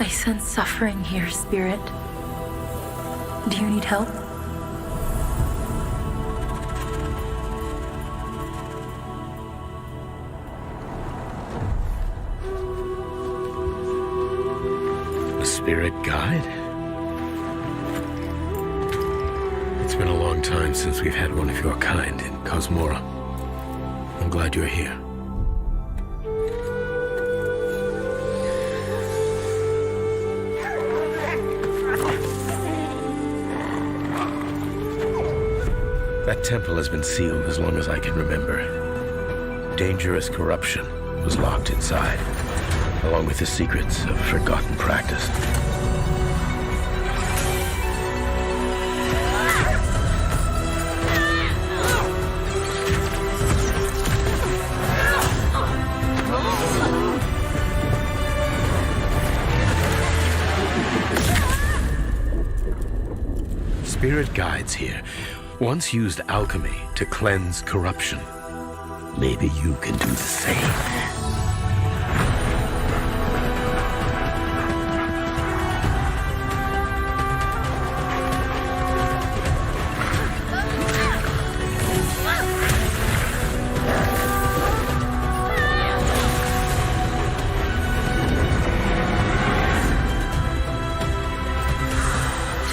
I sense suffering here, Spirit. Do you need help? A spirit guide? It's been a long time since we've had one of your kind in Cosmora. I'm glad you're here. That temple has been sealed as long as I can remember. Dangerous corruption was locked inside, along with the secrets of forgotten practice. Spirit guides here once used alchemy to cleanse corruption. Maybe you can do the same.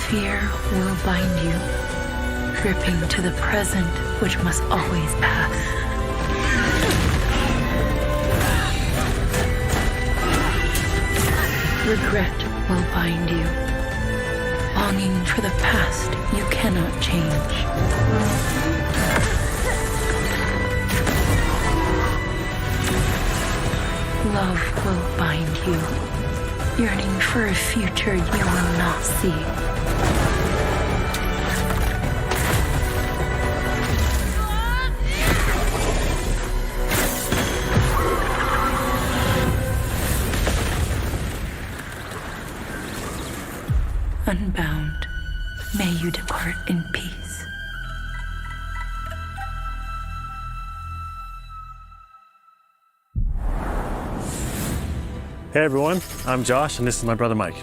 Fear will bind you, gripping to the present, which must always pass. Regret will bind you, longing for the past you cannot change. Love will bind you, yearning for a future you will not see. Unbound, may you depart in peace. Hey everyone, I'm Josh and this is my brother Mike.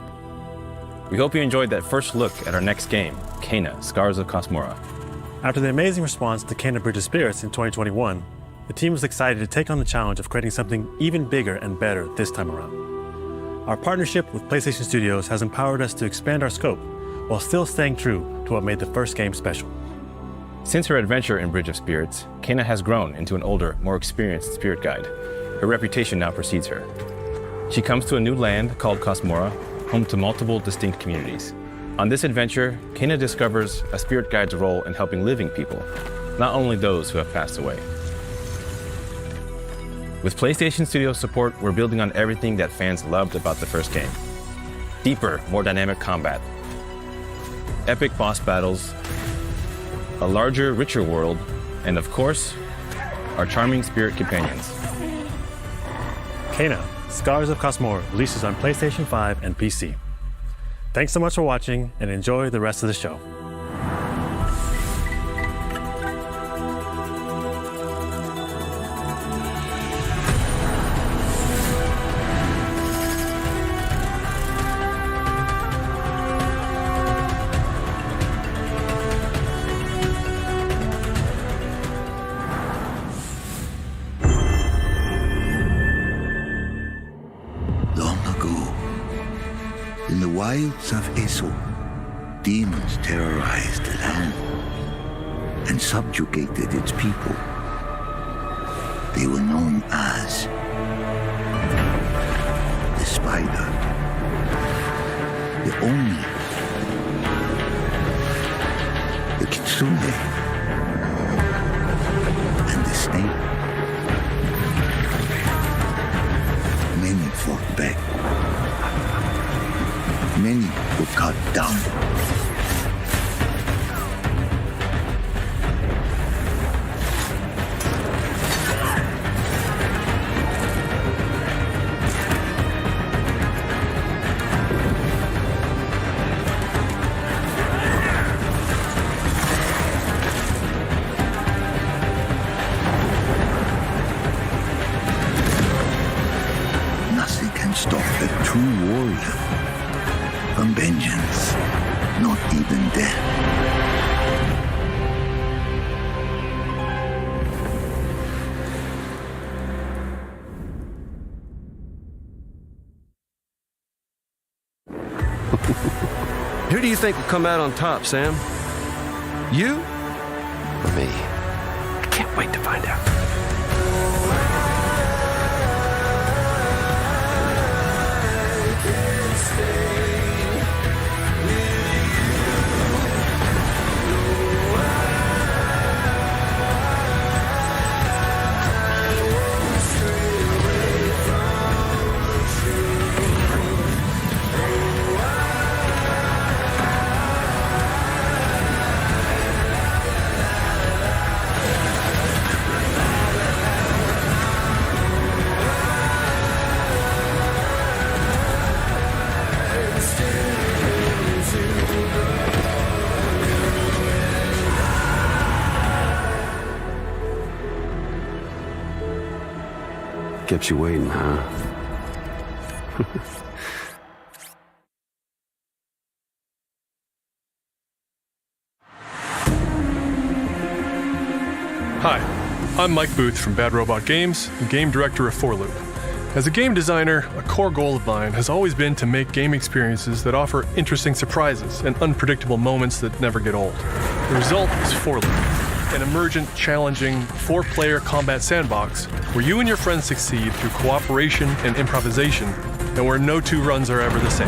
We hope you enjoyed that first look at our next game, Kena, Scars of Cosmora. After the amazing response to Kena Bridge of Spirits in 2021, the team was excited to take on the challenge of creating something even bigger and better this time around. Our partnership with PlayStation Studios has empowered us to expand our scope while still staying true to what made the first game special. Since her adventure in Bridge of Spirits, Kena has grown into an older, more experienced spirit guide. Her reputation now precedes her. She comes to a new land called Cosmora, home to multiple distinct communities. On this adventure, Kena discovers a spirit guide's role in helping living people, not only those who have passed away. With PlayStation Studios support, we're building on everything that fans loved about the first game. Deeper, more dynamic combat, epic boss battles, a larger, richer world, and of course, our charming spirit companions. Kena, Scars of Cosmora releases on PlayStation 5 and PC. Thanks so much for watching and enjoy the rest of the show. In the wilds of Eso, demons terrorized the land and subjugated its people. They were known as the Spider, the Oni, the Kitsune, and the Snake. Many fought back. Many were cut down. Nothing can stop the true warrior. from vengeance, not even death. Who do you think will come out on top, Sam? You or me? I can't wait to find out. Kept you waiting, huh? Hi, I'm Mike Booth from Bad Robot Games, and game director of 4Loop. As a game designer, a core goal of mine has always been to make game experiences that offer interesting surprises and unpredictable moments that never get old. The result is 4Loop, an emergent, challenging, 4-player combat sandbox where you and your friends succeed through cooperation and improvisation, and where no two runs are ever the same.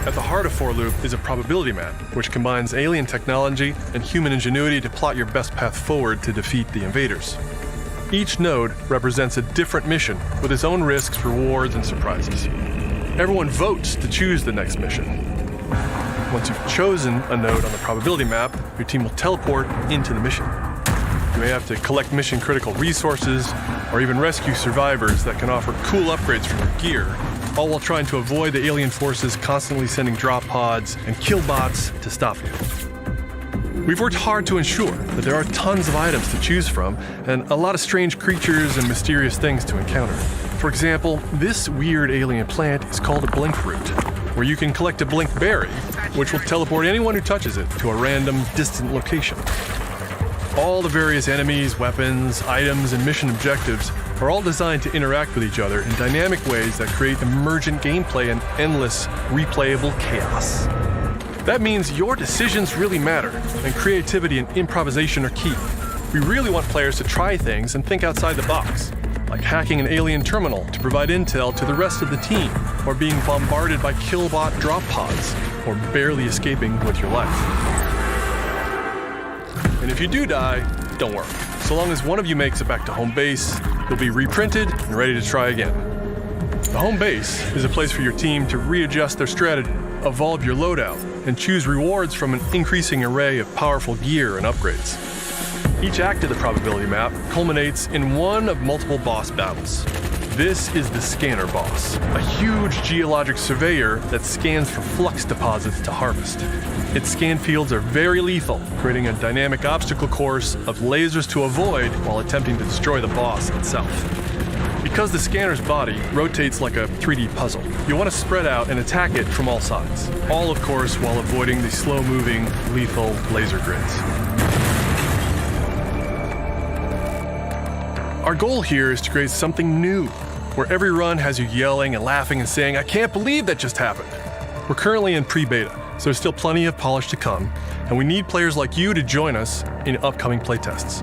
At the heart of 4Loop is a probability map, which combines alien technology and human ingenuity to plot your best path forward to defeat the invaders. Each node represents a different mission with its own risks, rewards, and surprises. Everyone votes to choose the next mission. Once you've chosen a node on the probability map, your team will teleport into the mission. You may have to collect mission-critical resources, or even rescue survivors that can offer cool upgrades for your gear, all while trying to avoid the alien forces constantly sending drop pods and kill bots to stop you. We've worked hard to ensure that there are tons of items to choose from, and a lot of strange creatures and mysterious things to encounter. For example, this weird alien plant is called a blink root, where you can collect a blink berry, which will teleport anyone who touches it to a random, distant location. All the various enemies, weapons, items, and mission objectives are all designed to interact with each other in dynamic ways that create emergent gameplay and endless, replayable chaos. That means your decisions really matter, and creativity and improvisation are key. We really want players to try things and think outside the box, like hacking an alien terminal to provide intel to the rest of the team, or being bombarded by killbot drop pods, or barely escaping with your life. And if you do die, don't worry. So long as one of you makes it back to home base, you'll be reprinted and ready to try again. The home base is a place for your team to readjust their strategy, evolve your loadout, and choose rewards from an increasing array of powerful gear and upgrades. Each act of the probability map culminates in one of multiple boss battles. This is the Scanner Boss, a huge geologic surveyor that scans for flux deposits to harvest. Its scan fields are very lethal, creating a dynamic obstacle course of lasers to avoid while attempting to destroy the boss itself. Because the scanner's body rotates like a 3D puzzle, you want to spread out and attack it from all sides. All, of course, while avoiding the slow-moving, lethal laser grids. Our goal here is to create something new, where every run has you yelling and laughing and saying, "I can't believe that just happened." We're currently in pre-beta, so there's still plenty of polish to come, and we need players like you to join us in upcoming playtests.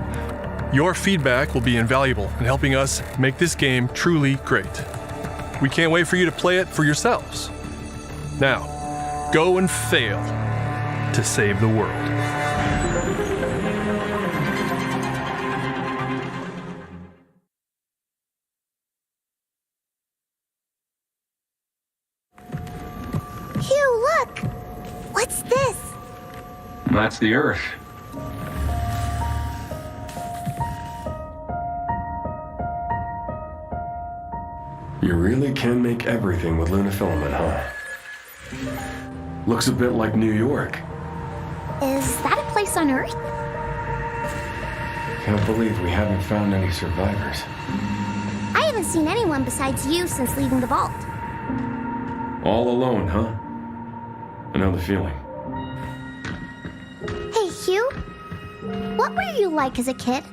Your feedback will be invaluable in helping us make this game truly great. We can't wait for you to play it for yourselves. Now, go and fail to save the world. Hugh, look! What's this? That's the Earth. You really can make everything with lunafilament, huh? Looks a bit like New York. Is that a place on Earth? Can't believe we haven't found any survivors. I haven't haven't seen anyone besides you since leaving the vault. All alone, huh? I know the feeling. Hey, Hugh. What were you like as a kid?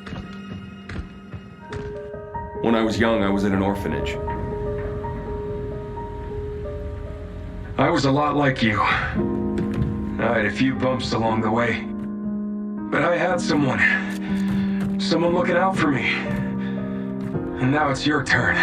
When I was young, I was in an orphanage. I was a lot like you. I had a few bumps along the way. But I had someone looking out for me. And now it's your turn.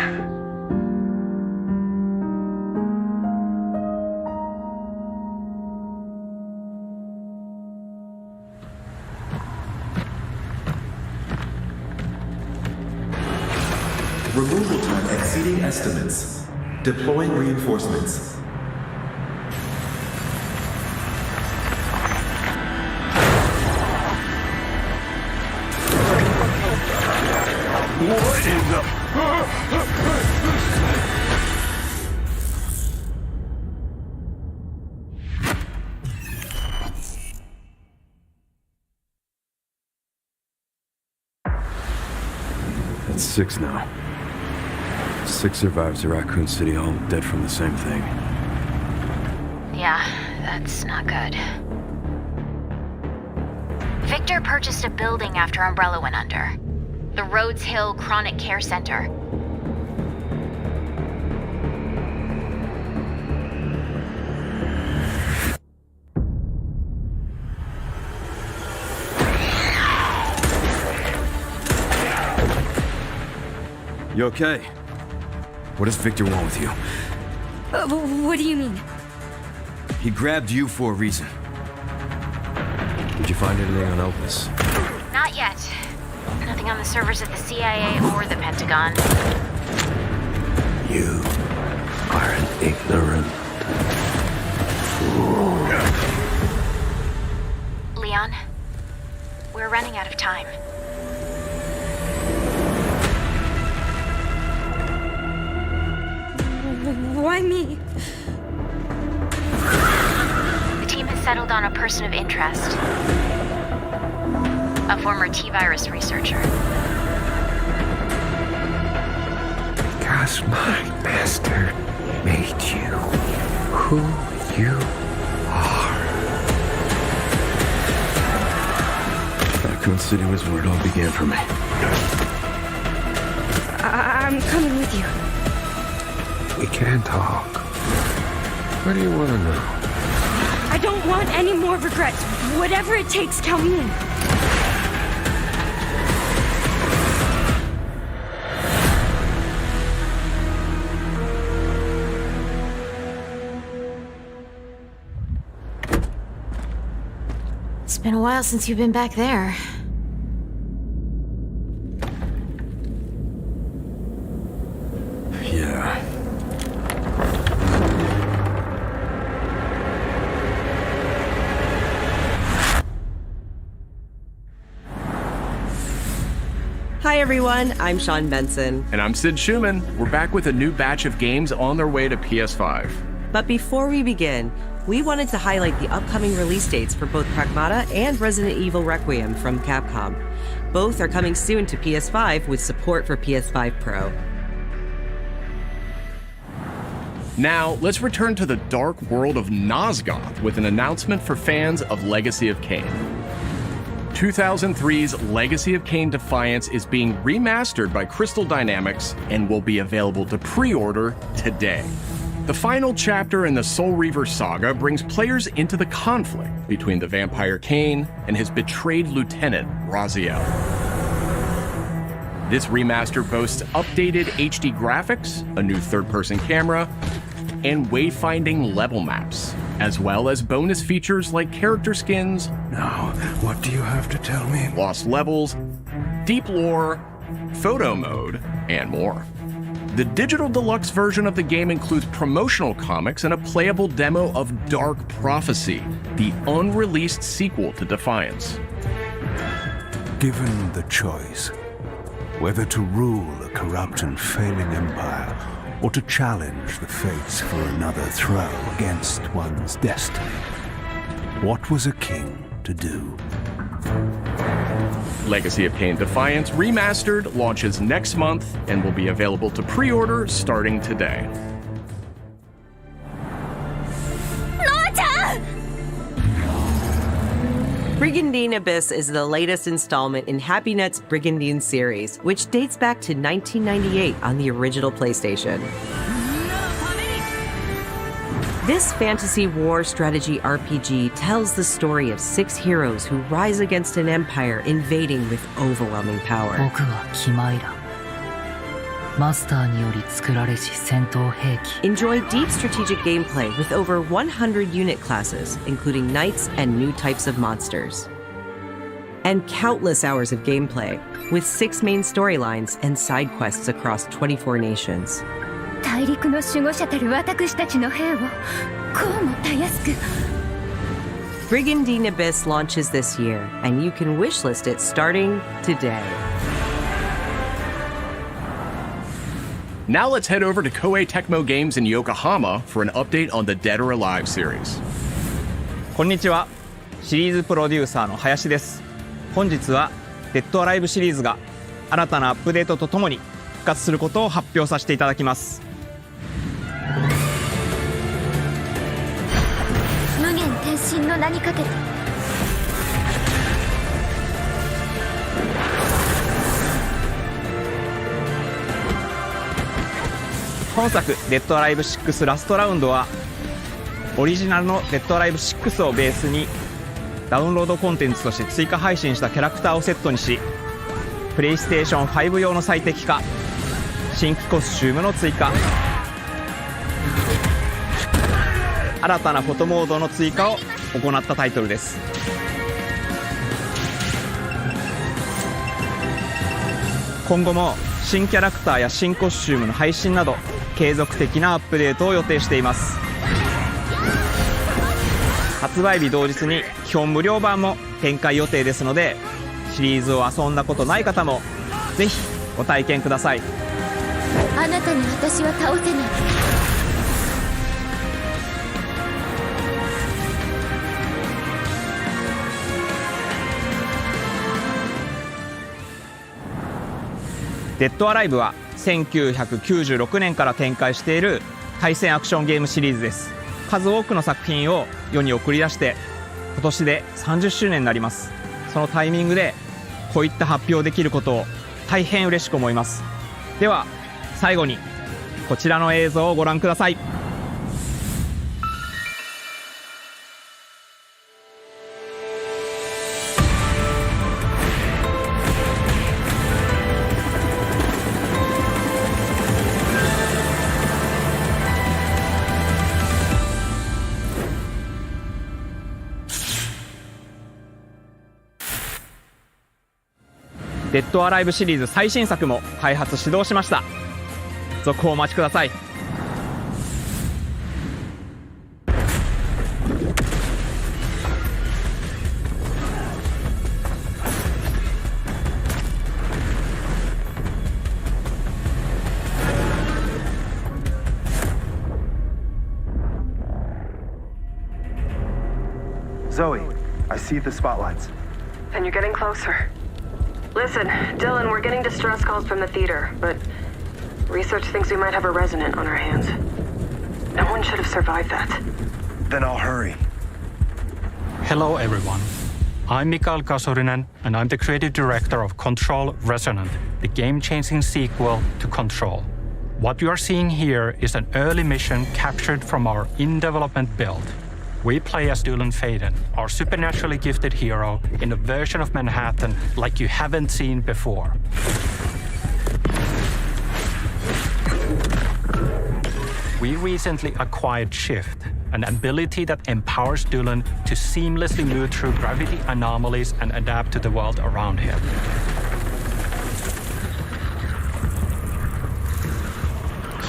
Removal time exceeding estimates. Deploying reinforcements. What in the... That's 6 now. 6 survivors of Raccoon City, all dead from the same thing. Yeah, that's not good. Victor purchased a building after Umbrella went under. The Rhodes Hill Chronic Care Center. You okay? What does Victor want with you? What do you mean? He grabbed you for a reason. Did you find anything on Opus? Not yet. Nothing on the servers at the CIA or the Pentagon. You are an ignorant fool. Leon, we're running out of time. Why me? The team has settled on a person of interest. A former T-virus researcher. Because my master made you who you are. Raccoon City was where it all began for me. I'm coming with you. We can talk. What do you want to know? I don't want any more regrets. Whatever it takes, count me in. It's been a while since you've been back there. Yeah. Hi everyone, I'm Sean Benson. And I'm Sid Schumann. We're back with a new batch of games on their way to PS5. But before we begin, we wanted to highlight the upcoming release dates for both Pragmata and Resident Evil Requiem from Capcom. Both are coming soon to PS5 with support for PS5 Pro. Now, let's return to the dark world of Nosgoth with an announcement for fans of Legacy of Kain. 2003's Legacy of Kain Defiance is being remastered by Crystal Dynamics and will be available to pre-order today. The final chapter in the Soul Reaver saga brings players into the conflict between the vampire Kain and his betrayed lieutenant, Raziel. This remaster boasts updated HD graphics, a new third-person camera, and wayfinding level maps, as well as bonus features like character skins, Now, what do you have to tell me? lost levels, deep lore, photo mode, and more. The digital deluxe version of the game includes promotional comics and a playable demo of Dark Prophecy, the unreleased sequel to Defiance. Given the choice, whether to rule a corrupt and failing empire or to challenge the fates for another throw against one's destiny, what was a king to do? Legacy of Kain Defiance Remastered launches next month and will be available to pre-order starting today. Brigandine Abyss is the latest installment in HappyNet's Brigandine series, which dates back to 1998 on the original PlayStation. This fantasy war strategy RPG tells the story of 6 heroes who rise against an empire invading with overwhelming power. Enjoy deep strategic gameplay with over 100 unit classes, including knights and new types of monsters. And countless hours of gameplay, with 6 main storylines and side quests across 24 nations. Brigandine Abyss launches this year, and you can wishlist it starting today. Now let's head over to Koei Tecmo Games in Yokohama for an update on the Dead or Alive series. こんにちは。シリーズプロデューサーの林です。本日はデッドアライブシリーズが新たなアップデートとともに復活することを発表させていただきます。無限転身の名にかけて。本作デッドアライブ6ラストラウンドはオリジナルのデッドアライブ6をベースにダウンロードコンテンツとして追加配信したキャラクターをセットにし、プレイステーション5用の最適化、新規コスチュームの追加、新たなフォトモードの追加を行ったタイトルです。今後も新キャラクターや新コスチュームの配信など継続的なアップデートを予定しています。発売日同日に基本無料版も展開予定ですので、シリーズを遊んだことない方もぜひご体験ください。あなたに私は倒せない。デッドアライブは1996年から展開している対戦アクションゲームシリーズです。数多くの作品を世に送り出して今年で30周年になります。そのタイミングでこういった発表できることを大変嬉しく思います。では最後にこちらの映像をご覧ください。デッドアライブシリーズ最新作も開発始動しました。続報お待ちください。Zoe, I see the spotlights. And you're getting closer. Listen, Dylan, we're getting distress calls from the theater, but research thinks we might have a resident on our hands. No one should have survived that. Then I'll hurry. Hello, everyone. I'm Mikael Kasurinen, and I'm the creative director of Control Resonant, the game-changing sequel to Control. What you are seeing here is an early mission captured from our in-development build. We play as Dylan Faden, our supernaturally gifted hero, in a version of Manhattan like you haven't seen before. We recently acquired Shift, an ability that empowers Dylan to seamlessly move through gravity anomalies and adapt to the world around him.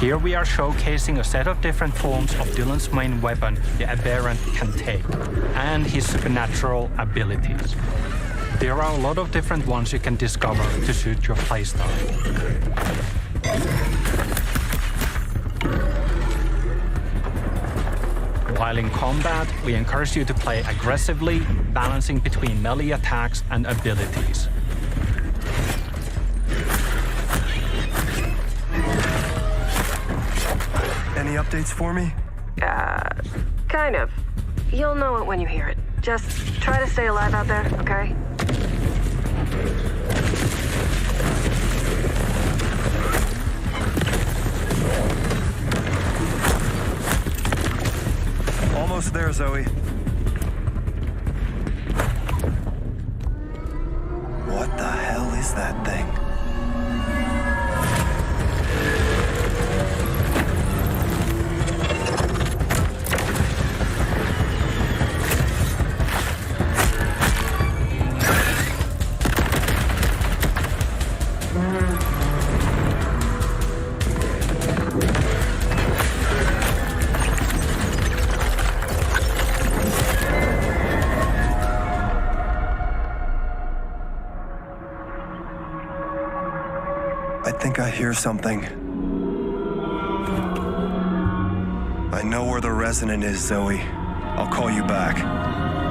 Here we are showcasing a set of different forms of Dylan's main weapon, the Aberrant, can take, and his supernatural abilities. There are a lot of different ones you can discover to suit your playstyle. While in combat, we encourage you to play aggressively, balancing between melee attacks and abilities. Any updates for me? Kind of. You'll know it when you hear it. Just try to stay alive out there, okay? Almost there, Zoe. What the hell is that thing? I think I hear something. I know where the Resonant is, Zoe. I'll call you back.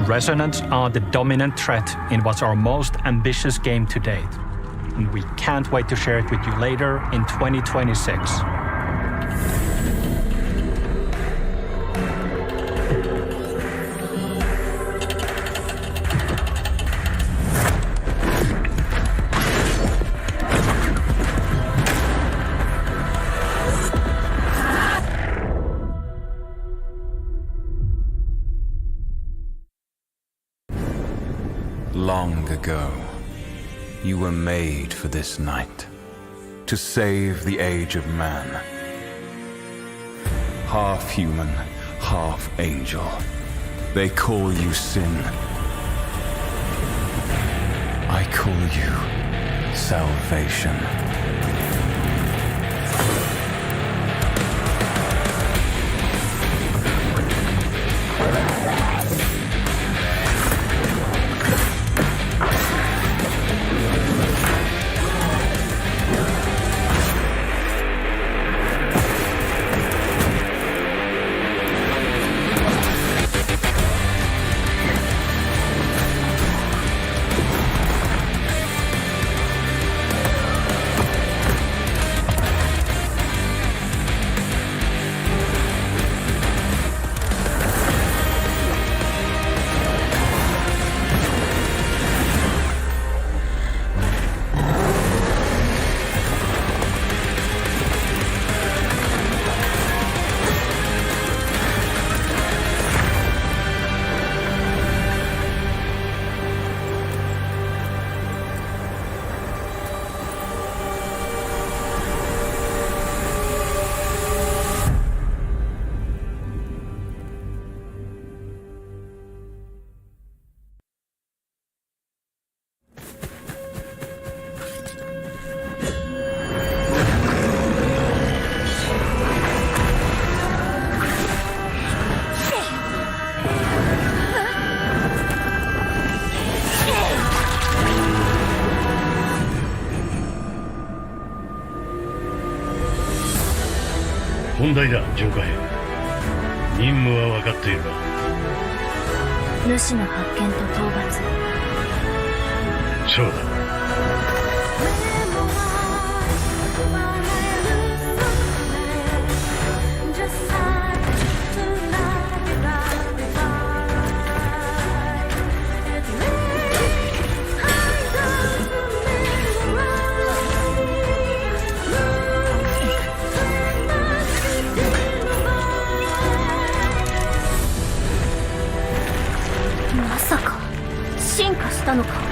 Resonants are the dominant threat in what's our most ambitious game to date. And we can't wait to share it with you later in 2026. Long ago, you were made for this night, to save the age of man. Half human, half angel. They call you sin. I call you salvation.問題だ、浄化兵。任務は分かっているが。主の発見と討伐。そうだ。まさか進化したのか。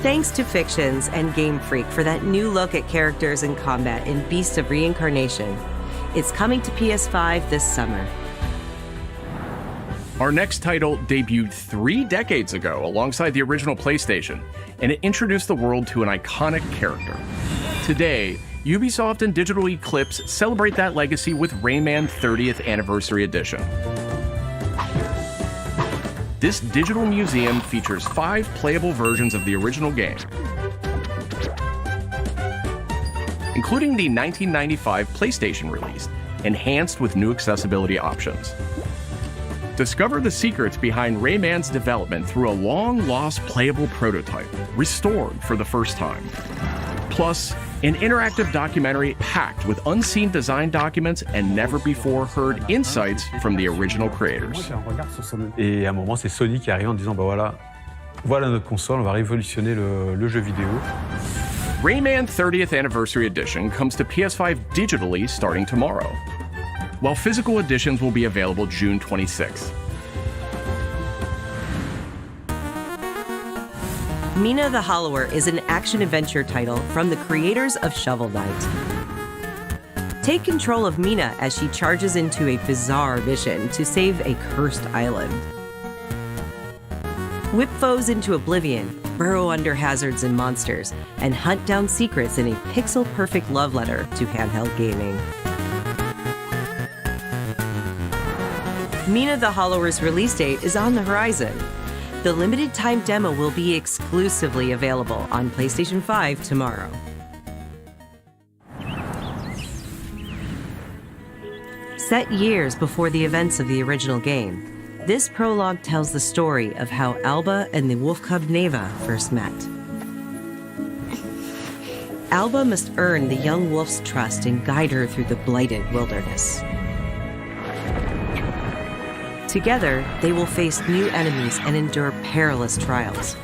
Thanks to Fictions and Game Freak for that new look at characters and combat in Beast of Reincarnation. It's coming to PS5 this summer. Our next title debuted 3 decades ago alongside the original PlayStation, and it introduced the world to an iconic character. Today, Ubisoft and Digital Eclipse celebrate that legacy with Rayman 30th Anniversary Edition. This digital museum features 5 playable versions of the original game, including the 1995 PlayStation release, enhanced with new accessibility options. Discover the secrets behind Rayman's development through a long-lost playable prototype, restored for the first time. Plus, an interactive documentary packed with unseen design documents and never-before-heard insights from the original creators. Et à un moment, c'est Sony qui arrive en disant, voilà notre console, on va révolutionner le jeu vidéo. Rayman 30th Anniversary Edition comes to PS5 digitally starting tomorrow, while physical editions will be available June 26th. Mina the Hollower is an action-adventure title from the creators of Shovel Knight. Take control of Mina as she charges into a bizarre mission to save a cursed island. Whip foes into oblivion, burrow under hazards and monsters, and hunt down secrets in a pixel-perfect love letter to handheld gaming. Mina the Hollower's release date is on the horizon. The limited-time demo will be exclusively available on PlayStation 5 tomorrow. Set years before the events of the original game, this prologue tells the story of how Alba and the wolf cub Neva first met. Alba must earn the young wolf's trust and guide her through the blighted wilderness. Together, they will face new enemies and endure perilous trials,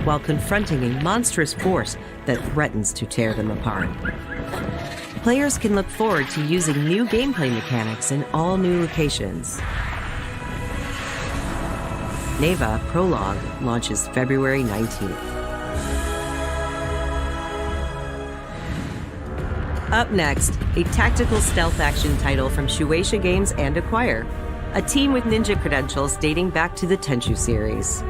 while confronting a monstrous force that threatens to tear them apart. Players can look forward to using new gameplay mechanics in all new locations. Neva Prologue launches February 19th. Up next, a tactical stealth action title from Shueisha Games and Acquire, a team with ninja credentials dating back to the Tenchu series.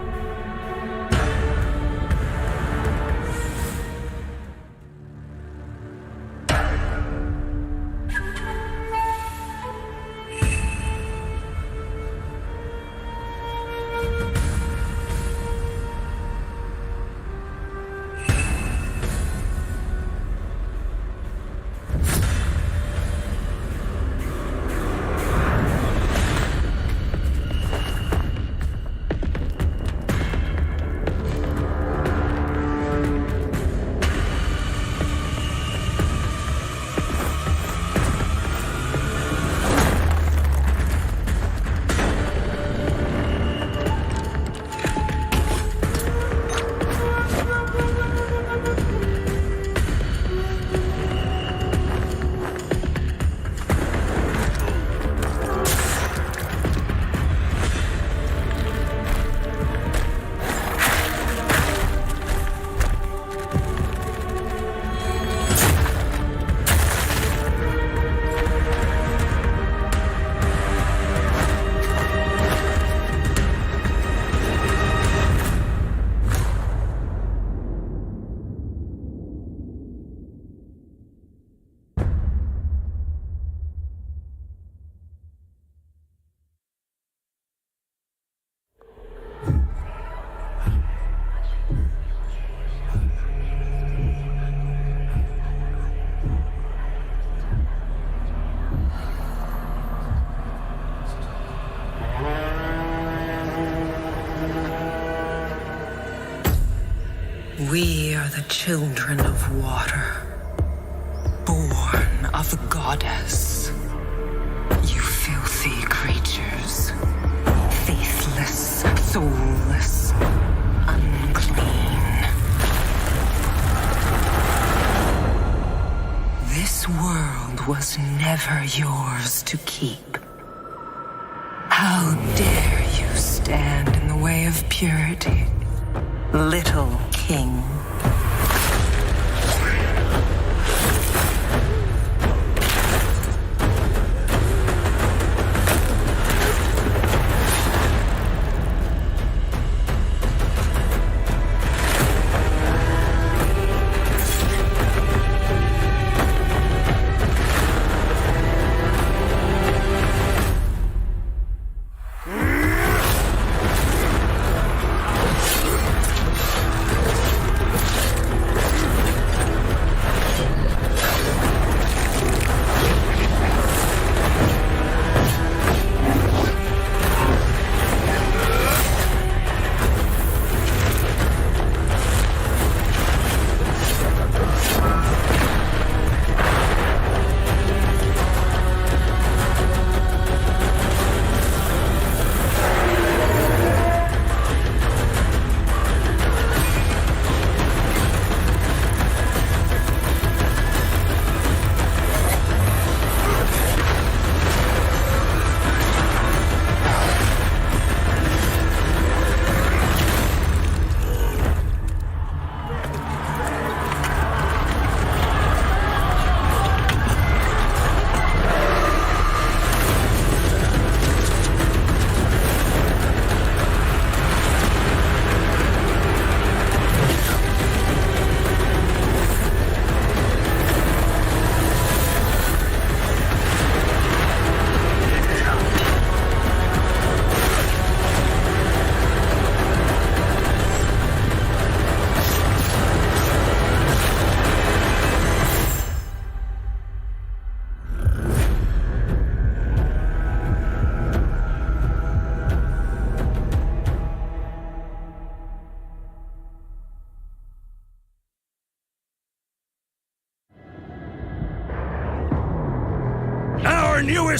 We are the children of water, born of the goddess. You filthy creatures, faithless, soulless, unclean. This world was never yours to keep. How dare you stand in the way of purity, little king?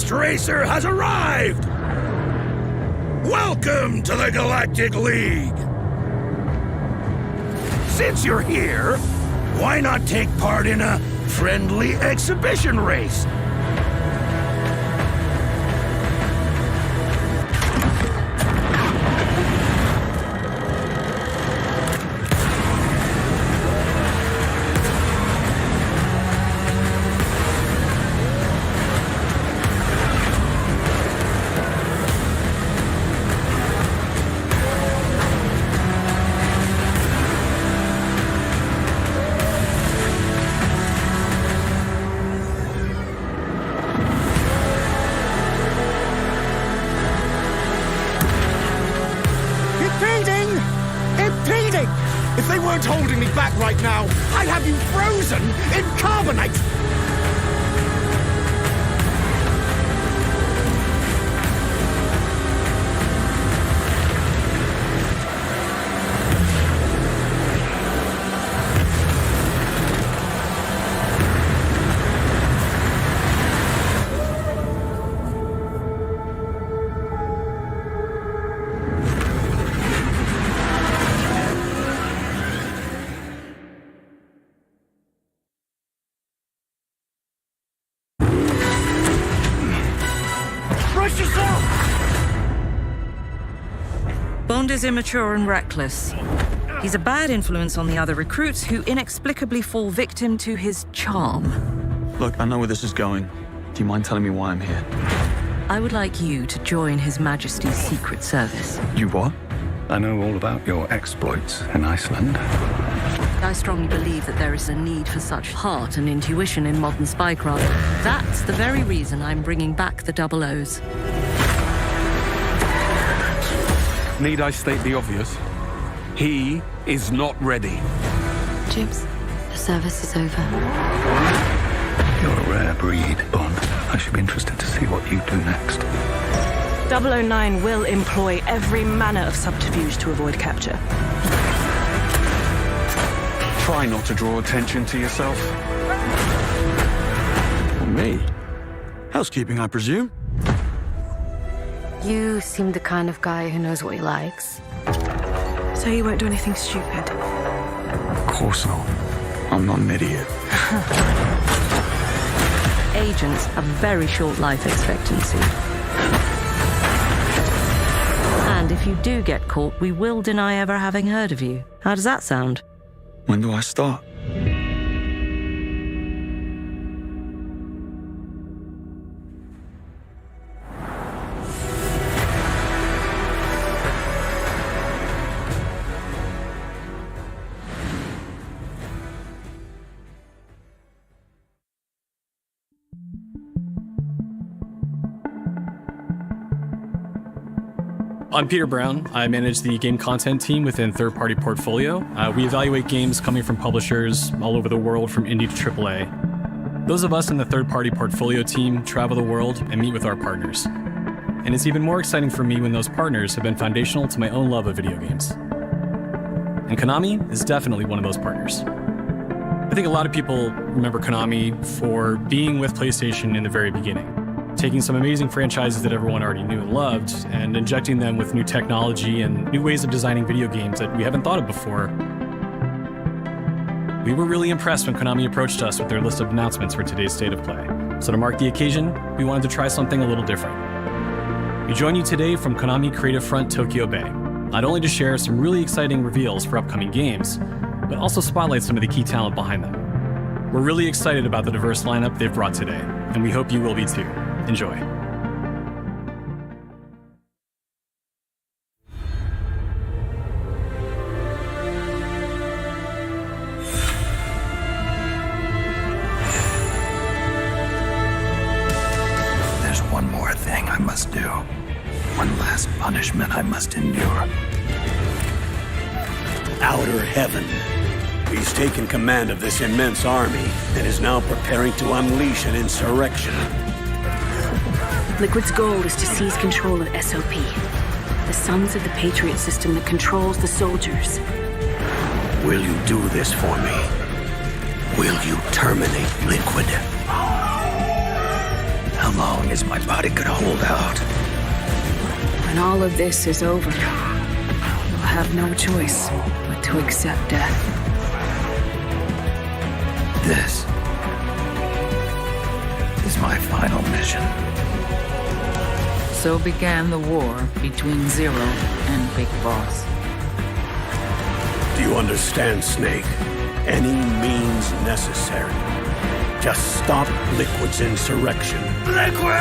first racer has arrived! Welcome to the Galactic League! Since you're here, why not take part in a friendly exhibition race? If they weren't holding me back right now, I'd have you frozen in carbonite! Bond is immature and reckless. He's a bad influence on the other recruits who inexplicably fall victim to his charm. Look, I know where this is going. Do you mind telling me why I'm here? I would like you to join His Majesty's Secret Service. You what? I know all about your exploits in Iceland. I strongly believe that there is a need for such heart and intuition in modern spycraft. That's the very reason I'm bringing back the Double O's. Need I state the obvious? He is not ready. Jibs, the service is over. You're a rare breed, Bond. I should be interested to see what you do next. 009 will employ every manner of subterfuge to avoid capture. Try not to draw attention to yourself. Me? Housekeeping, I presume? You seem the kind of guy who knows what he likes. So you won't do anything stupid? Of course not. I'm not an idiot. Agents have very short life expectancy. And if you do get caught, we will deny ever having heard of you. How does that sound? When do I start? I'm Peter Brown. I manage the game content team within Third Party Portfolio. We evaluate games coming from publishers all over the world, from indie to AAA. Those of us in the Third Party Portfolio team travel the world and meet with our partners. And it's even more exciting for me when those partners have been foundational to my own love of video games. And Konami is definitely one of those partners. I think a lot of people remember Konami for being with PlayStation in the very beginning, taking some amazing franchises that everyone already knew and loved and injecting them with new technology and new ways of designing video games that we haven't thought of before. We were really impressed when Konami approached us with their list of announcements for today's State of Play. So to mark the occasion, we wanted to try something a little different. We join you today from Konami Creative Front Tokyo Bay, not only to share some really exciting reveals for upcoming games, but also spotlight some of the key talent behind them. We're really excited about the diverse lineup they've brought today, and we hope you will be too. Enjoy. There's one more thing I must do. One last punishment I must endure. Outer Heaven. He's taken command of this immense army and is now preparing to unleash an insurrection. Liquid's goal is to seize control of SOP, the Sons of the Patriot system that controls the soldiers. Will you do this for me? Will you terminate Liquid? How long as my body could hold out. When all of this is over, you'll have no choice but to accept death. This is my final mission. So began the war between Zero and Big Boss. Do you understand, Snake? Any means necessary. Just stop Liquid's insurrection. Liquid!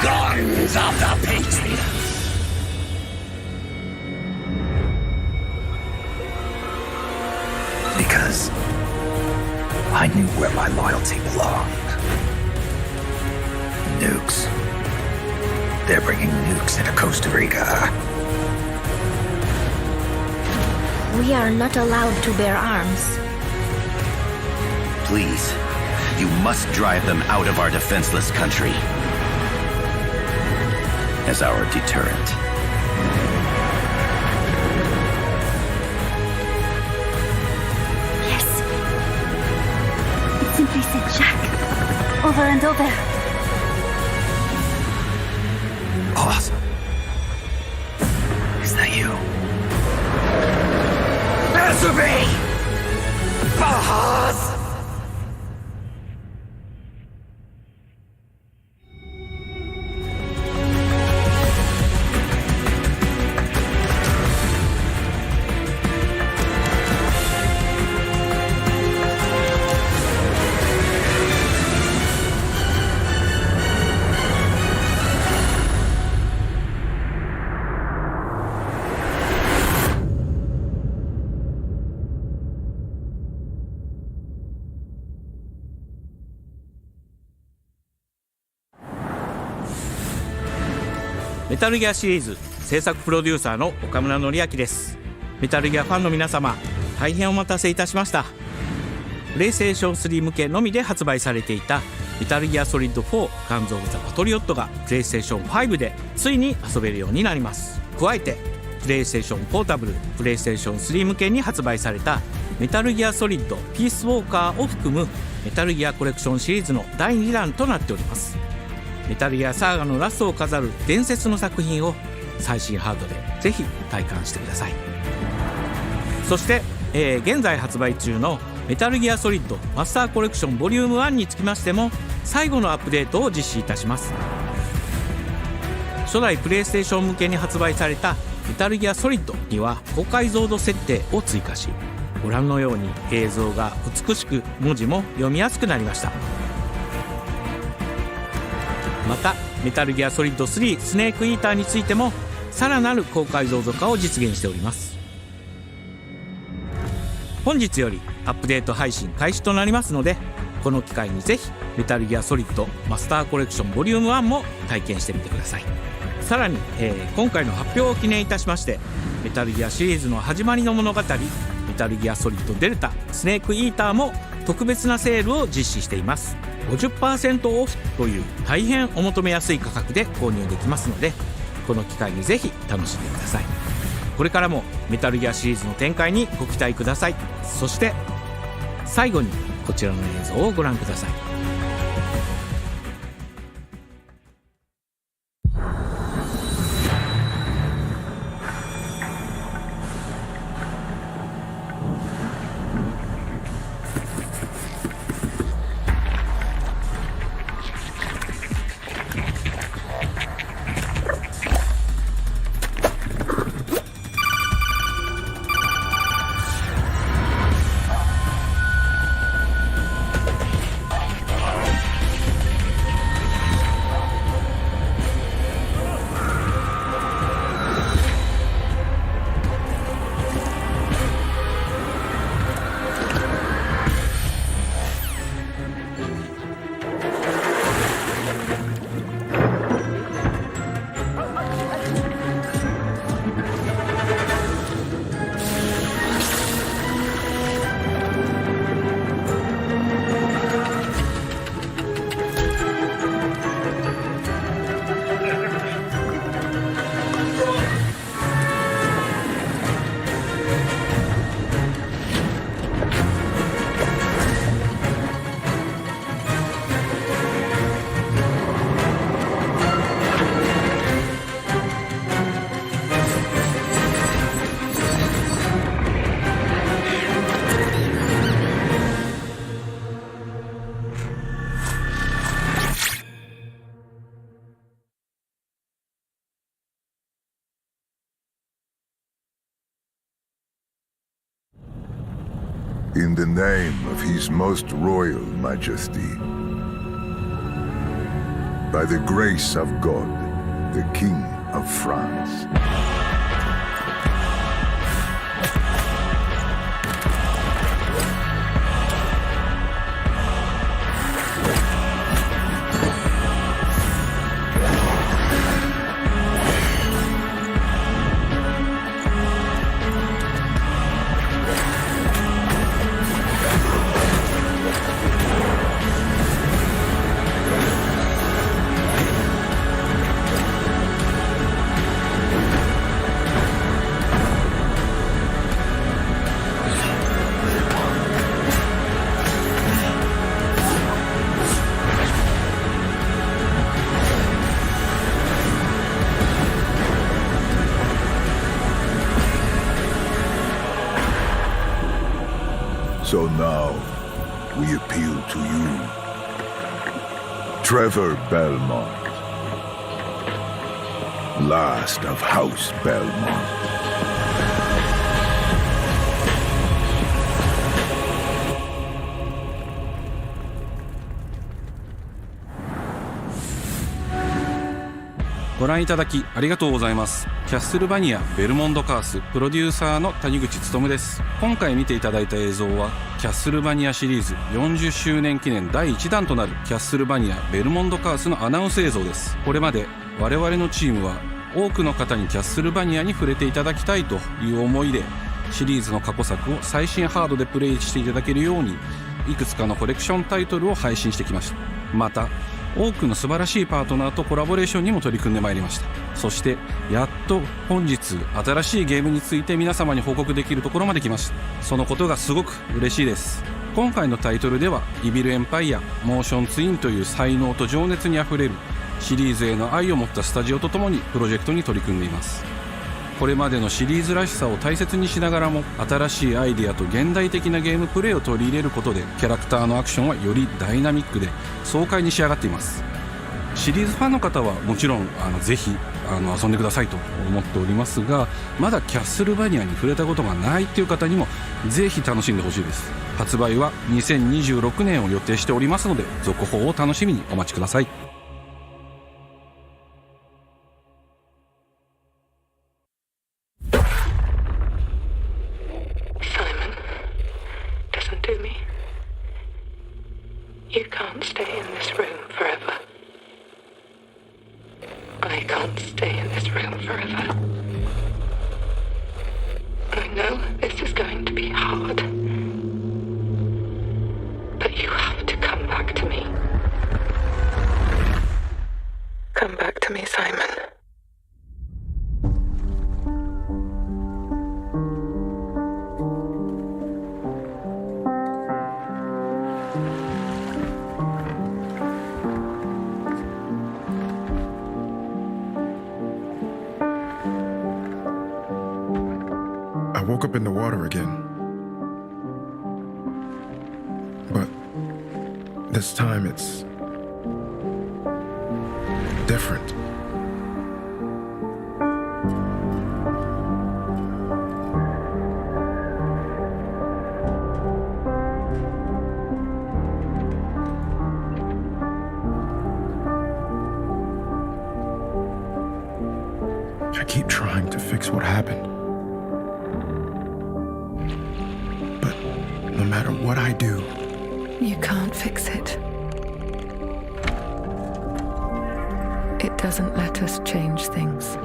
Guns of the Patriots! Because I knew where my loyalty belonged. Nukes. They're bringing nukes into Costa Rica. We are not allowed to bear arms. Please, you must drive them out of our defenseless country. As our deterrent. Yes. It simply said Jack. Over and over. Awesome. Is that you? Answer me! Bahaz!メタルギアシリーズ制作プロデューサーの岡村則明です。メタルギアファンの皆様、大変お待たせいたしました。プレイステーション3向けのみで発売されていたメタルギアソリッド4ガンズ・オブ・ザ・パトリオットがプレイステーション5でついに遊べるようになります。加えてプレイステーションポータブル、プレイステーション3向けに発売されたメタルギアソリッドピースウォーカーを含むメタルギアコレクションシリーズの第2弾となっております。メタルギアサーガのラストを飾る伝説の作品を最新ハードでぜひ体感してください。そして、現在発売中のメタルギアソリッドマスターコレクションボリューム1につきましても最後のアップデートを実施いたします。初代プレイステーション向けに発売されたメタルギアソリッドには高解像度設定を追加し、ご覧のように映像が美しく文字も読みやすくなりました。またメタルギアソリッド3スネークイーターについてもさらなる高解像度化を実現しております。本日よりアップデート配信開始となりますので、この機会にぜひメタルギアソリッドマスターコレクションボリューム1も体験してみてください。さらに、今回の発表を記念いたしましてメタルギアシリーズの始まりの物語メタルギアソリッドデルタスネークイーターも特別なセールを実施しています。50% オフという大変お求めやすい価格で購入できますので、この機会にぜひ楽しんでください。これからもメタルギアシリーズの展開にご期待ください。そして最後にこちらの映像をご覧ください。In the name of His Most Royal Majesty, by the grace of God, the King of France. So now, we appeal to you, Trevor Belmont, last of House Belmont.ご覧いただきありがとうございます。キャッスルバニアベルモンドカースプロデューサーの谷口勉です。今回見ていただいた映像はキャッスルバニアシリーズ40周年記念第1弾となるキャッスルバニアベルモンドカースのアナウンス映像です。これまで我々のチームは多くの方にキャッスルバニアに触れていただきたいという思いでシリーズの過去作を最新ハードでプレイしていただけるようにいくつかのコレクションタイトルを配信してきました。また多くの素晴らしいパートナーとコラボレーションにも取り組んでまいりました。そしてやっと本日新しいゲームについて皆様に報告できるところまで来ました。そのことがすごく嬉しいです。今回のタイトルではイビルエンパイアモーションツインという才能と情熱にあふれるシリーズへの愛を持ったスタジオとともにプロジェクトに取り組んでいます。これまでのシリーズらしさを大切にしながらも新しいアイデアと現代的なゲームプレイを取り入れることでキャラクターのアクションはよりダイナミックで爽快に仕上がっています。シリーズファンの方はもちろんぜひ遊んでくださいと思っておりますが、まだキャッスルバニアに触れたことがないっていう方にもぜひ楽しんでほしいです。発売は2026年を予定しておりますので続報を楽しみにお待ちください。You can't stay in this room forever. I can't stay in this room forever. I know this is going to be hard. But you have to come back to me. Come back to me, Simon. I woke up in the water again. But this time it's different. I keep trying to fix what happened. No matter what I do, You can't fix it. It doesn't let us change things.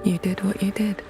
You did what you did.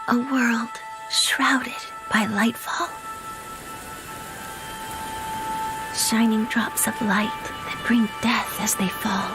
A world shrouded by lightfall. Shining drops of light that bring death as they fall.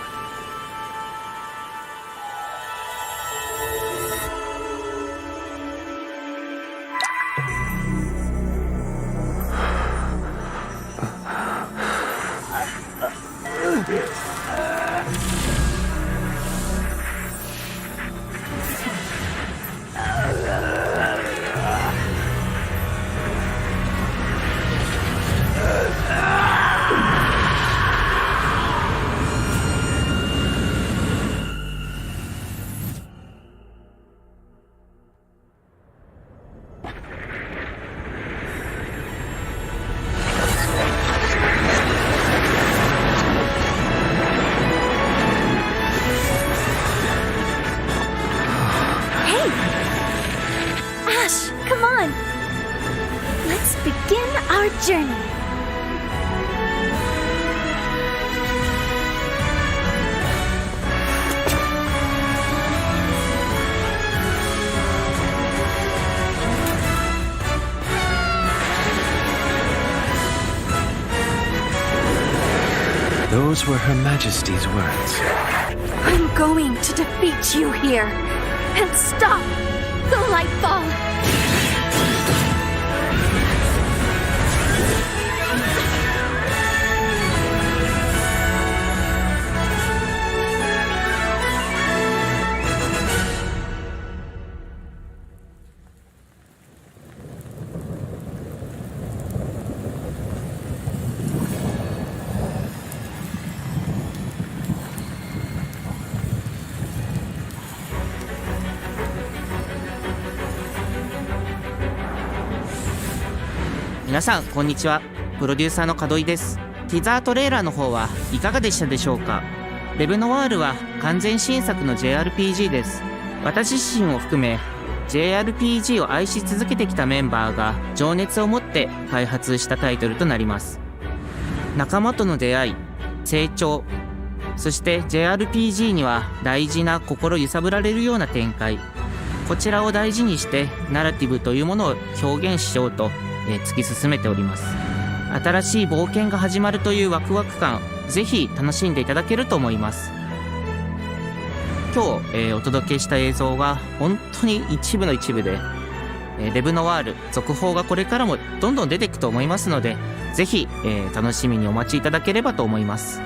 Journey. Those were Her Majesty's words. I'm going to defeat you here and stop the Lightfall.皆さんこんにちは。プロデューサーの門井です。ティザートレーラーの方はいかがでしたでしょうか。レブノワールは完全新作の JRPG です。私自身を含め JRPG を愛し続けてきたメンバーが情熱を持って開発したタイトルとなります。仲間との出会い、成長、そして JRPG には大事な心揺さぶられるような展開、こちらを大事にしてナラティブというものを表現しようと突き進めております。新しい冒険が始まるというワクワク感、ぜひ楽しんでいただけると思います。今日、お届けした映像は本当に一部の一部で、レブノワール続報がこれからもどんどん出ていくと思いますので、ぜひ、楽しみにお待ちいただければと思います。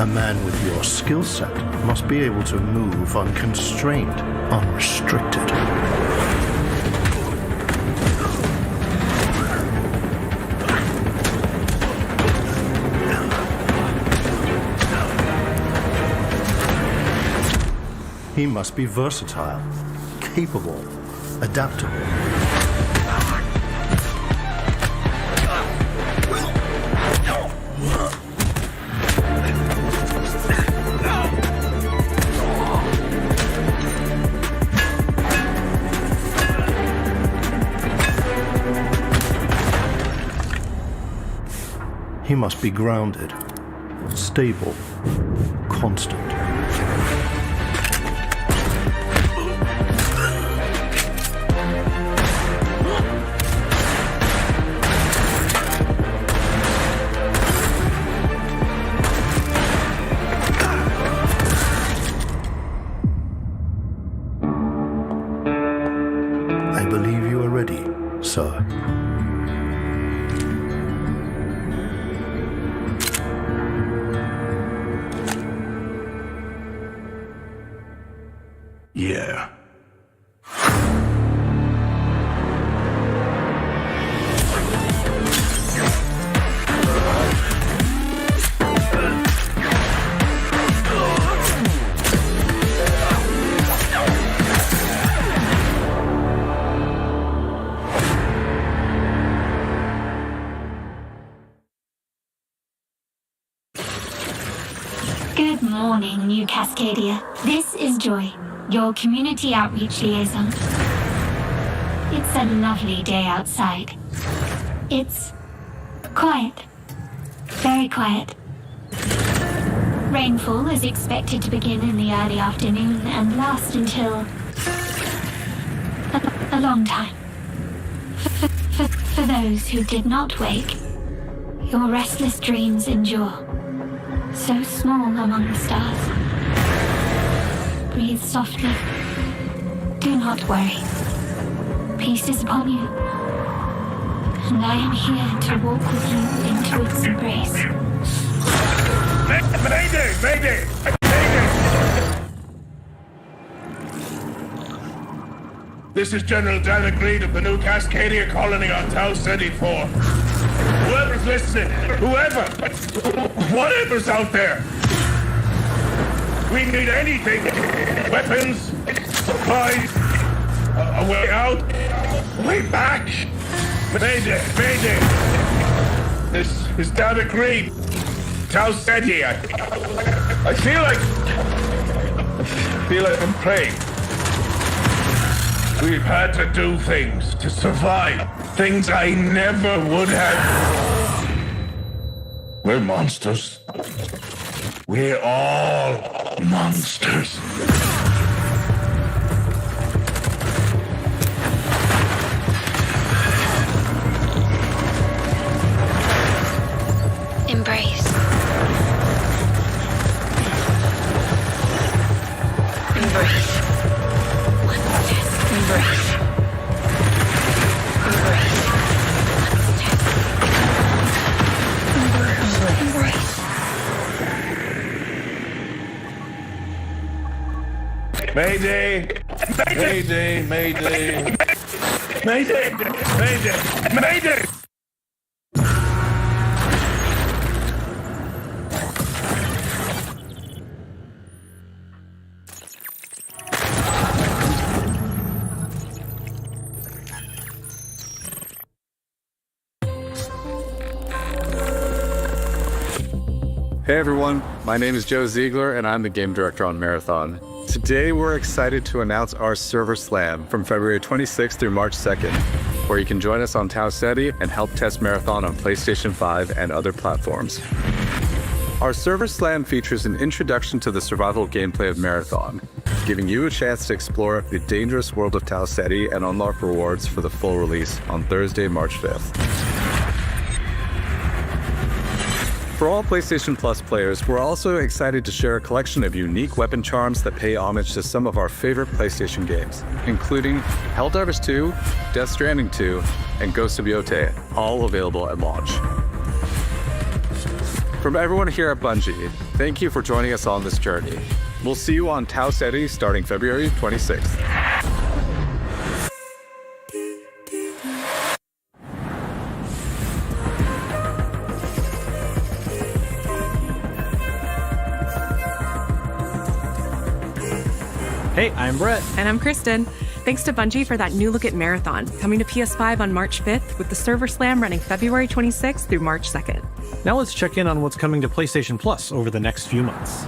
A man with your skill set must be able to move unconstrained, unrestricted. He must be versatile, capable, adaptable. He must be grounded, stable, constant. I believe you are ready, sir. Yeah. morning, New Cascadia. This is Joy, your community outreach liaison. It's a lovely day outside. It's quiet. Very quiet. Rainfall is expected to begin in the early afternoon and last until a long time. For those who did not wake, your restless dreams endure. So small among the stars. Breathe softly. Do not worry. Peace is upon you. And I am here to walk with you into its embrace. Mayday! Mayday! This is General David Reed of the New Cascadia colony on Tau City 4. Whoever's listening, whatever's out there, we need anything. Weapons, supplies, a way out, a way back. Mayday, mayday. This is David Reed, Tau City. I feel like I'm praying. We've had to do things to survive. Things I never would have. We're monsters. We're all monsters. Embrace. Embrace. Embrace. Mayday! Mayday! Mayday! Mayday! Mayday! Mayday! Hey everyone, my name is Joe Ziegler and I'm the game director on Marathon. Today we're excited to announce our Server Slam from February 26th through March 2nd, where you can join us on Tau Ceti and help test Marathon on PlayStation 5 and other platforms. Our Server Slam features an introduction to the survival gameplay of Marathon, giving you a chance to explore the dangerous world of Tau Ceti and unlock rewards for the full release on Thursday, March 5th. For all PlayStation Plus players, we're also excited to share a collection of unique weapon charms that pay homage to some of our favorite PlayStation games, including Helldivers 2, Death Stranding 2, and Ghost of Yotei, all available at launch. From everyone here at Bungie, thank you for joining us on this journey. We'll see you on Tau Ceti starting February 26th. Hey, I'm Brett. And I'm Kristen. Thanks to Bungie for that new look at Marathon, coming to PS5 on March 5th, with the Server Slam running February 26th through March 2nd. Now let's check in on what's coming to PlayStation Plus over the next few months.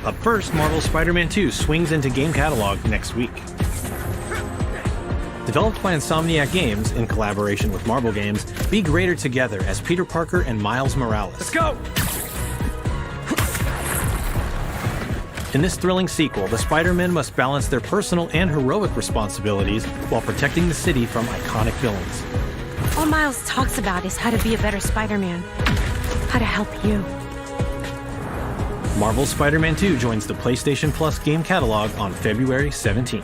Up first, Marvel's Spider-Man 2 swings into game catalog next week. Developed by Insomniac Games in collaboration with Marvel Games, be greater together as Peter Parker and Miles Morales. Let's go! In this thrilling sequel, the Spider-Men must balance their personal and heroic responsibilities while protecting the city from iconic villains. All Miles talks about is how to be a better Spider-Man. How to help you. Marvel's Spider-Man 2 joins the PlayStation Plus game catalog on February 17th.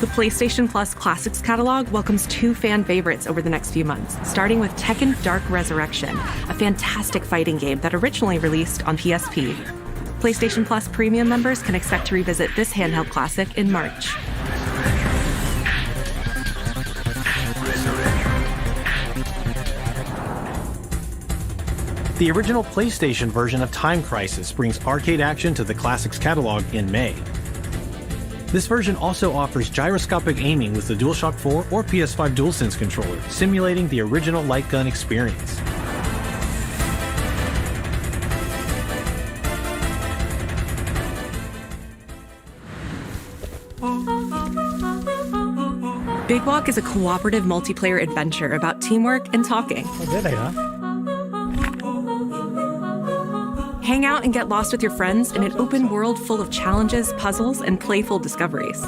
The PlayStation Plus Classics catalog welcomes two fan favorites over the next few months, starting with Tekken Dark Resurrection, a fantastic fighting game that originally released on PSP. PlayStation Plus Premium members can expect to revisit this handheld classic in March. The original PlayStation version of Time Crisis brings arcade action to the Classics catalog in May. This version also offers gyroscopic aiming with the DualShock 4 or PS5 DualSense controller, simulating the original light gun experience. Big Walk is a cooperative multiplayer adventure about teamwork and talking. There they are. Hang out and get lost with your friends in an open world full of challenges, puzzles, and playful discoveries.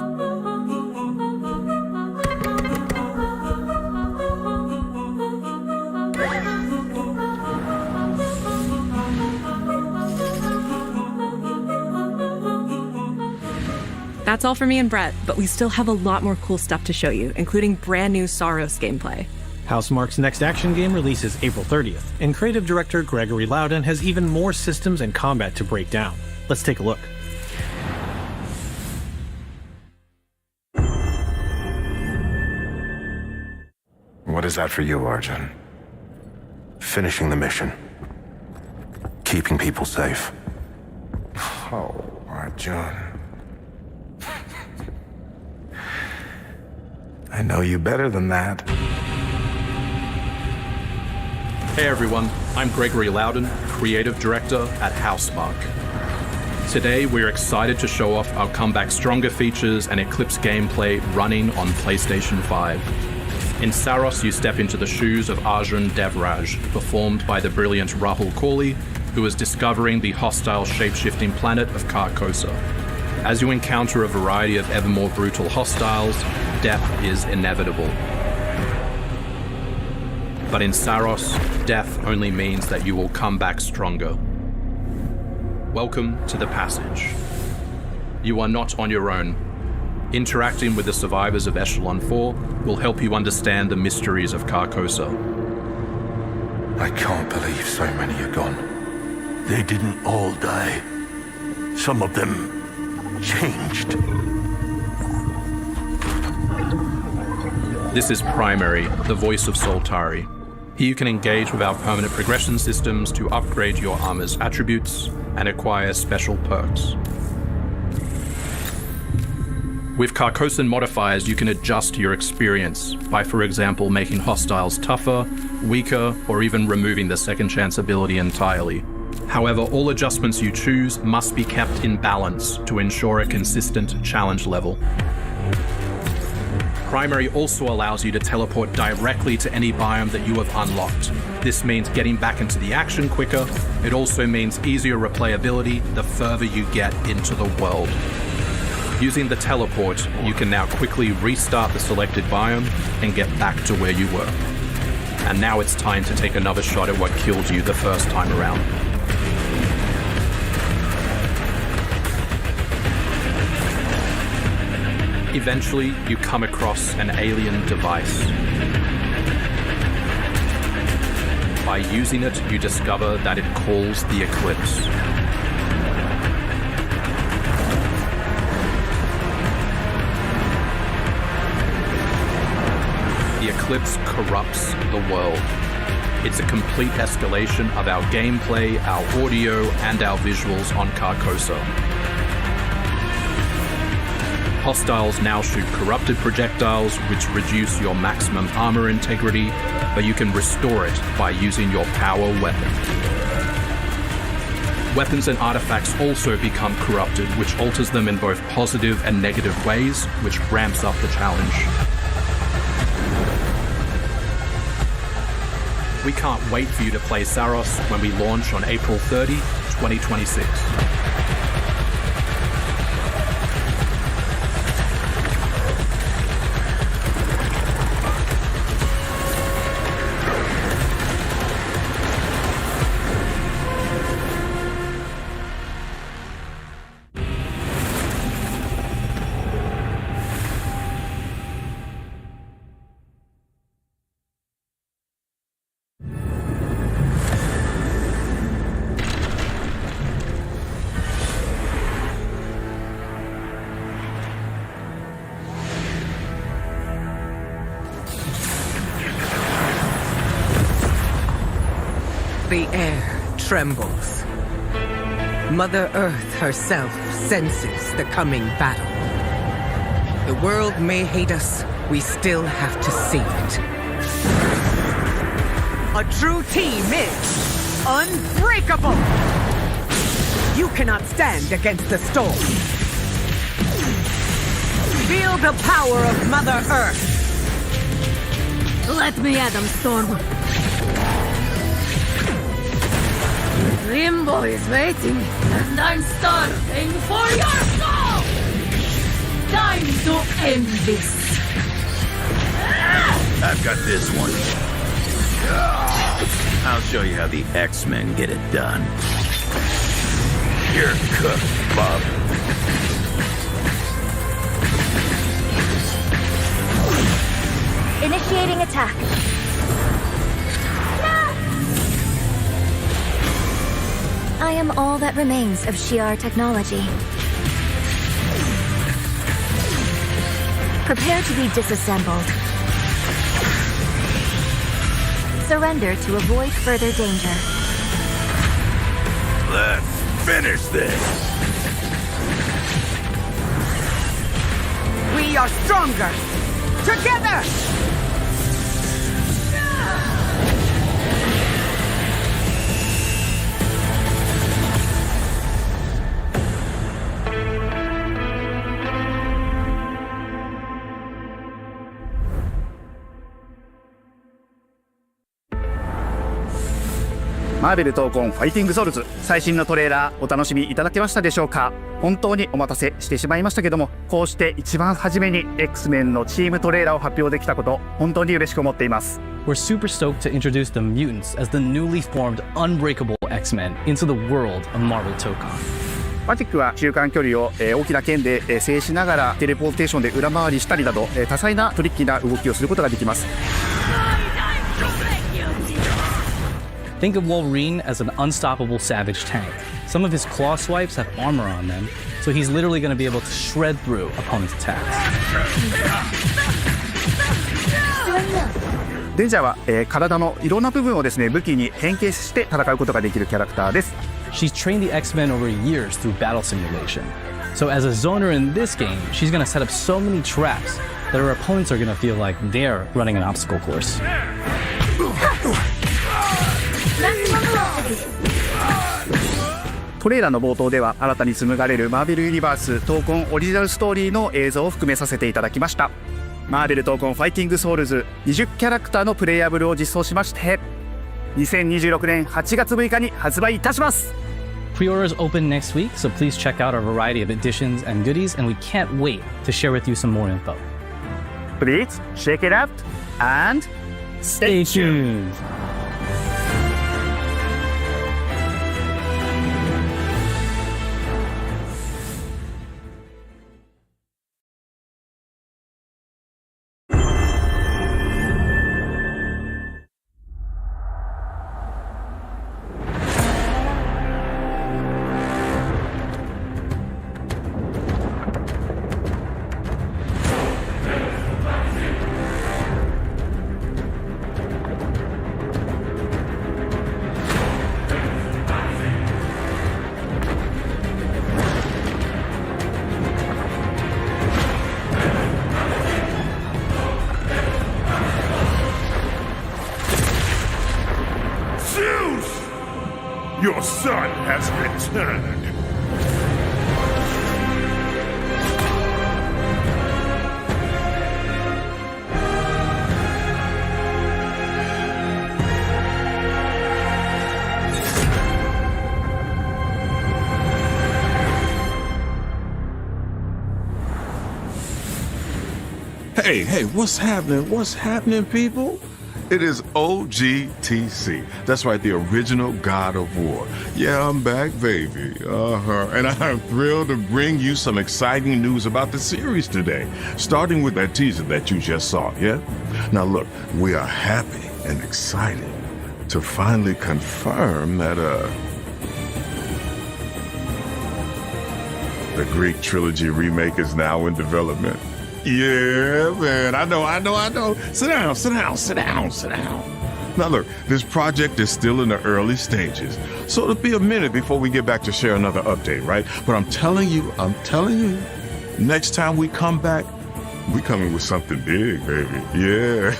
That's all for me and Brett, but we still have a lot more cool stuff to show you, including brand new Saros gameplay. Housemarque's next action game releases April 30th, and creative director Gregory Loudon has even more systems and combat to break down. Let's take a look. What is that for you, Arjun? Finishing the mission. Keeping people safe. Oh, Arjun. I know you better than that. Hey everyone, I'm Gregory Loudon, Creative Director at Housemarque. Today we're excited to show off our Comeback Stronger features and Eclipse gameplay running on PlayStation 5. In Saros, you step into the shoes of Arjun Devraj, performed by the brilliant Rahul Kohli, who is discovering the hostile shape-shifting planet of Carcosa. As you encounter a variety of ever more brutal hostiles, death is inevitable. But in Saros, death only means that you will come back stronger. Welcome to the Passage. You are not on your own. Interacting with the survivors of Echelon 4 will help you understand the mysteries of Carcosa. I can't believe so many are gone. They didn't all die. Some of them changed. This is Primary, the voice of Soltari. Here you can engage with our permanent progression systems to upgrade your armor's attributes and acquire special perks. With Carcosan modifiers, you can adjust your experience by, for example, making hostiles tougher, weaker, or even removing the second chance ability entirely. However, all adjustments you choose must be kept in balance to ensure a consistent challenge level. Primary also allows you to teleport directly to any biome that you have unlocked. This means getting back into the action quicker. It also means easier replayability the further you get into the world. Using the teleport, you can now quickly restart the selected biome and get back to where you were. And now it's time to take another shot at what killed you the first time around. Eventually, you come across an alien device. By using it, you discover that it calls the Eclipse. The Eclipse corrupts the world. It's a complete escalation of our gameplay, our audio, and our visuals on Carcosa. Hostiles now shoot corrupted projectiles, which reduce your maximum armor integrity, but you can restore it by using your power weapon. Weapons and artifacts also become corrupted, which alters them in both positive and negative ways, which ramps up the challenge. We can't wait for you to play Saros when we launch on April 30, 2026. The air trembles. Mother Earth herself senses the coming battle. The world may hate us, we still have to save it. A true team is unbreakable! You cannot stand against the storm. Feel the power of Mother Earth. Let me at them, Storm. Limbo is waiting, and I'm starving for your soul! Time to end this. I've got this one. I'll show you how the X-Men get it done. You're cooked, Bob. Initiating attack. No! I am all that remains of Shi'ar technology. Prepare to be disassembled. Surrender to avoid further danger. Let's finish this. We are stronger. Together!マーベル闘魂ファイティングソウルズ最新のトレーラーお楽しみいただけましたでしょうか。本当にお待たせしてしまいましたけども、こうして一番初めに X-Men のチームトレーラーを発表できたこと本当に嬉しく思っています。 We're super stoked to introduce the mutants as the newly formed unbreakable X-Men into the world of Marvel Tokon. マジックは中間距離を大きな剣で制しながらテレポーテーションで裏回りしたりなど多彩なトリッキーな動きをすることができます。 Think of Wolverine as an unstoppable savage tank. Some of his claw swipes have armor on them, so he's literally going to be able to shred through opponents' attacks. デンジャーは、体のいろんな部分をですね武器に変形して戦うことができるキャラクターです。 She's trained the X-Men over years through battle simulation. So as a zoner in this game, she's going to set up so many traps that her opponents are going to feel like they're running an obstacle course. トレーラーの冒頭では新たに紡がれるマーベルユニバース闘魂オリジナルストーリーの映像を含めさせていただきました。マーベル闘魂ファイティングソウルズ20キャラクターのプレイヤブルを実装しまして2026年8月6日に発売いたします。 Pre-orders open next week, so please check out our variety of editions and goodies, and we can't wait to share with you some more info. Please check it out and stay tuned. Your son has returned. Hey, what's happening? What's happening, people? It is OGTC. That's right, the original God of War. Yeah, I'm back, baby. And I'm thrilled to bring you some exciting news about the series today, starting with that teaser that you just saw, yeah? Now look, we are happy and excited to finally confirm that, the Greek trilogy remake is now in development. Yeah, man, I know. Sit down. Now look, this project is still in the early stages, so it'll be a minute before we get back to share another update, right? But I'm telling you, next time we come back, we coming with something big, baby. Yeah.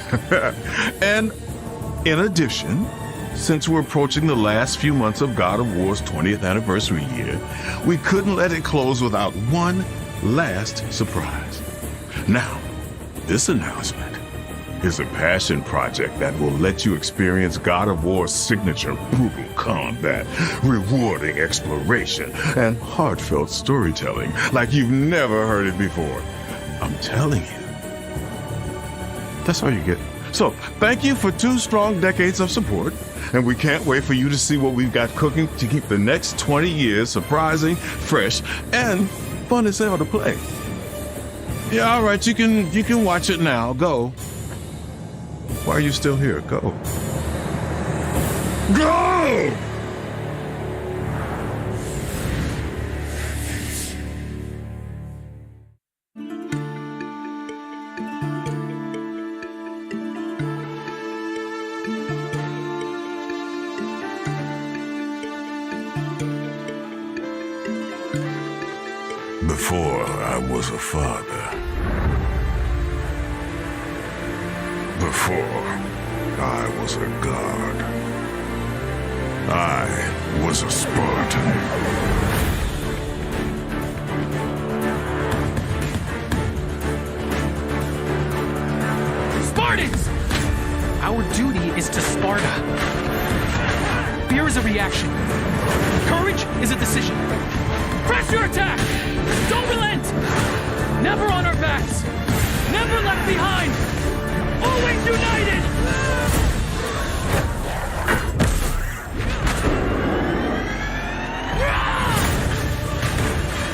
And in addition, since we're approaching the last few months of God of War's 20th anniversary year, we couldn't let it close without one last surprise. Now, this announcement is a passion project that will let you experience God of War's signature brutal combat, rewarding exploration, and heartfelt storytelling like you've never heard it before. I'm telling you. That's all you get. So, thank you for 2 strong decades of support, and we can't wait for you to see what we've got cooking to keep the next 20 years surprising, fresh, and fun as hell to play. Yeah, all right, you can watch it now. Go. Why are you still here? Go. Go! Before I was a father. Before I was a god. I was a Spartan. Spartans! Our duty is to Sparta. Fear is a reaction. Courage is a decision. Press your attack! Don't relent! Never on our backs! Never left behind! Always united!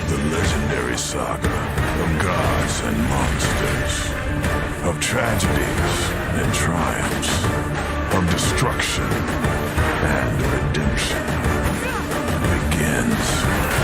The legendary saga of gods and monsters, of tragedies and triumphs, of destruction and redemption begins